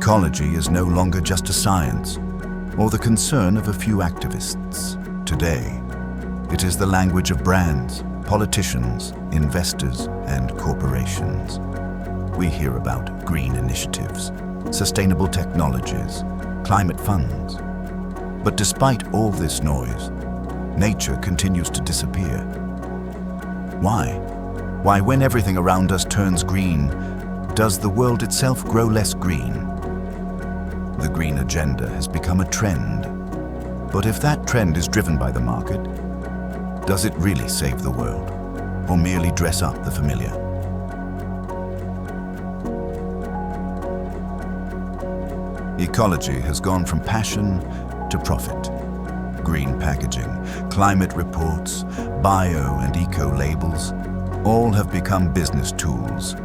Ecology is no longer just a science or the concern of a few activists. Today, it is the language of brands, politicians, investors, and corporations. We hear about green initiatives, sustainable technologies, climate funds. But despite all this noise, nature continues to disappear. Why? Why, when everything around us turns green, does the world itself grow less green? The green agenda has become a trend. But if that trend is driven by the market, does it really save the world, or merely dress up the familiar? Ecology has gone from passion to profit. Green packaging, climate reports, bio and eco labels, all have become business tools.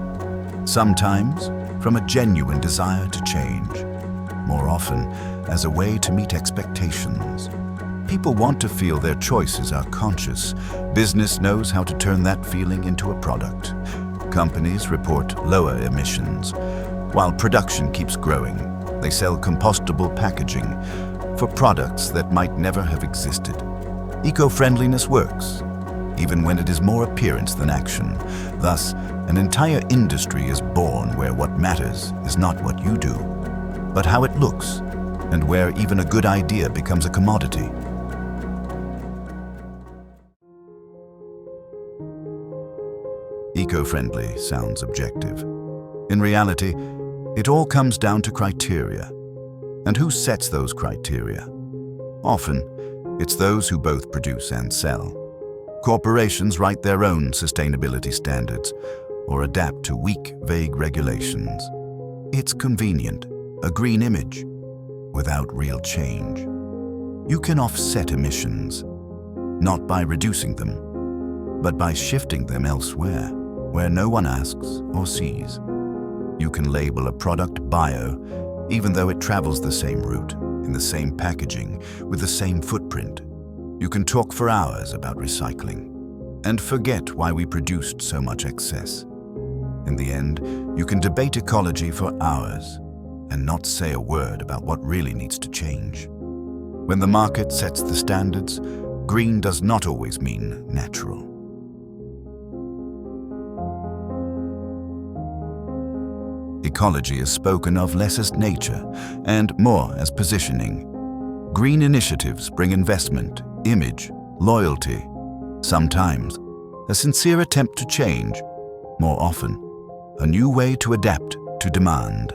Sometimes from a genuine desire to change, more often as a way to meet expectations. People want to feel their choices are conscious. Business knows how to turn that feeling into a product. Companies report lower emissions. While production keeps growing, they sell compostable packaging for products that might never have existed. Eco-friendliness works, even when it is more appearance than action. Thus, an entire industry is born where what matters is not what you do, but how it looks, and where even a good idea becomes a commodity. Eco-friendly sounds objective. In reality, it all comes down to criteria. And who sets those criteria? Often, it's those who both produce and sell. Corporations write their own sustainability standards or adapt to weak, vague regulations. It's convenient, a green image, without real change. You can offset emissions, not by reducing them, but by shifting them elsewhere, where no one asks or sees. You can label a product bio, even though it travels the same route, in the same packaging, with the same footprint. You can talk for hours about recycling, and forget why we produced so much excess. In the end, you can debate ecology for hours, and not say a word about what really needs to change. When the market sets the standards, green does not always mean natural. Ecology is spoken of less as nature and more as positioning. Green initiatives bring investment, image, loyalty, sometimes a sincere attempt to change, more often a new way to adapt to demand.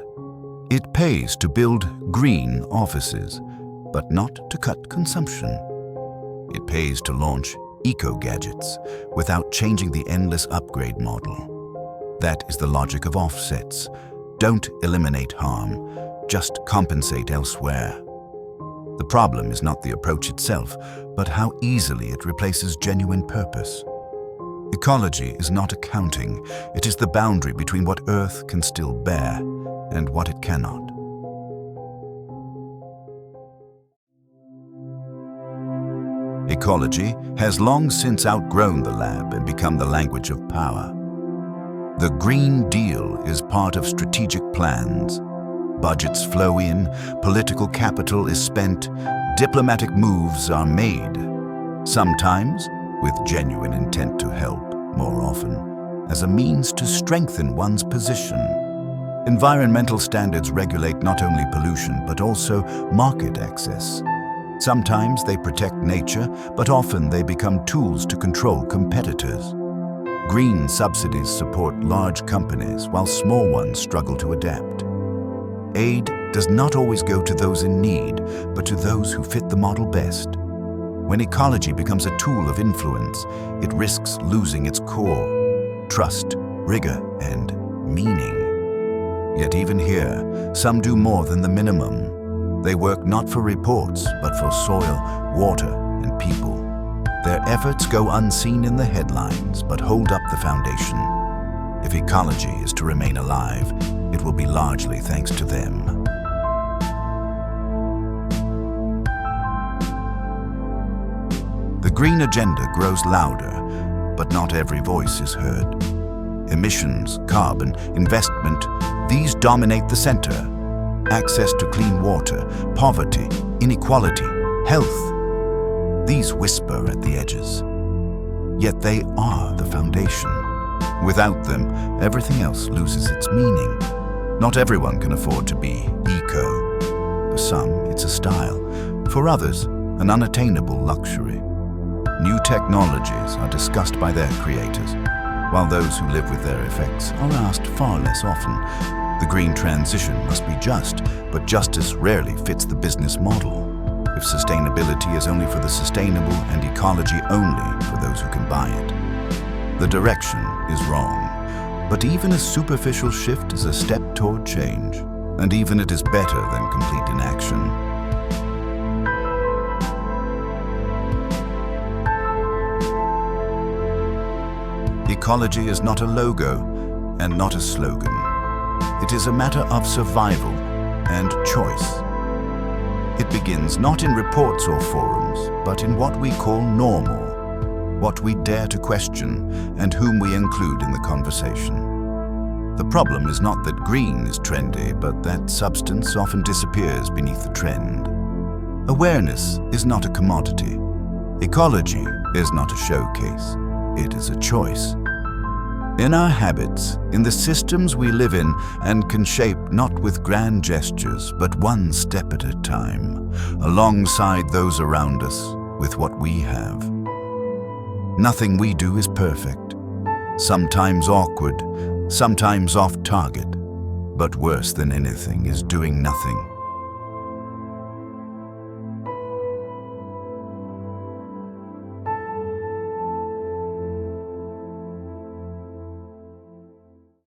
It pays to build green offices, but not to cut consumption. It pays to launch eco-gadgets without changing the endless upgrade model. That is the logic of offsets. Don't eliminate harm, just compensate elsewhere. The problem is not the approach itself, but how easily it replaces genuine purpose. Ecology is not accounting, it is the boundary between what Earth can still bear and what it cannot. Ecology has long since outgrown the lab and become the language of power. The Green Deal is part of strategic plans. Budgets flow in, political capital is spent, diplomatic moves are made. Sometimes with genuine intent to help, more often as a means to strengthen one's position. Environmental standards regulate not only pollution but also market access. Sometimes they protect nature, but often they become tools to control competitors. Green subsidies support large companies while small ones struggle to adapt. Aid does not always go to those in need, but to those who fit the model best. When ecology becomes a tool of influence, it risks losing its core, trust, rigor, and meaning. Yet even here, some do more than the minimum. They work not for reports, but for soil, water, and people. Their efforts go unseen in the headlines, but hold up the foundation. If ecology is to remain alive, it will be largely thanks to them. The green agenda grows louder, but not every voice is heard. Emissions, carbon, investment, these dominate the center. access to clean water, poverty, inequality, health. These whisper at the edges, yet they are the foundation. Without them, everything else loses its meaning. Not everyone can afford to be eco. For some, it's a style. For others, an unattainable luxury. New technologies are discussed by their creators, while those who live with their effects are asked far less often. The green transition must be just, but justice rarely fits the business model. If sustainability is only for the sustainable and ecology only for those who can buy it, the direction is wrong. But even a superficial shift is a step toward change, and even it is better than complete inaction. Ecology is not a logo and not a slogan. It is a matter of survival and choice. It begins not in reports or forums, but in what we call normal, what we dare to question, and whom we include in the conversation. The problem is not that green is trendy, but that substance often disappears beneath the trend. Awareness is not a commodity. Ecology is not a showcase. It is a choice. In our habits, in the systems we live in, and can shape not with grand gestures, but one step at a time, alongside those around us, with what we have. Nothing we do is perfect. Sometimes awkward, sometimes off target. But worse than anything is doing nothing.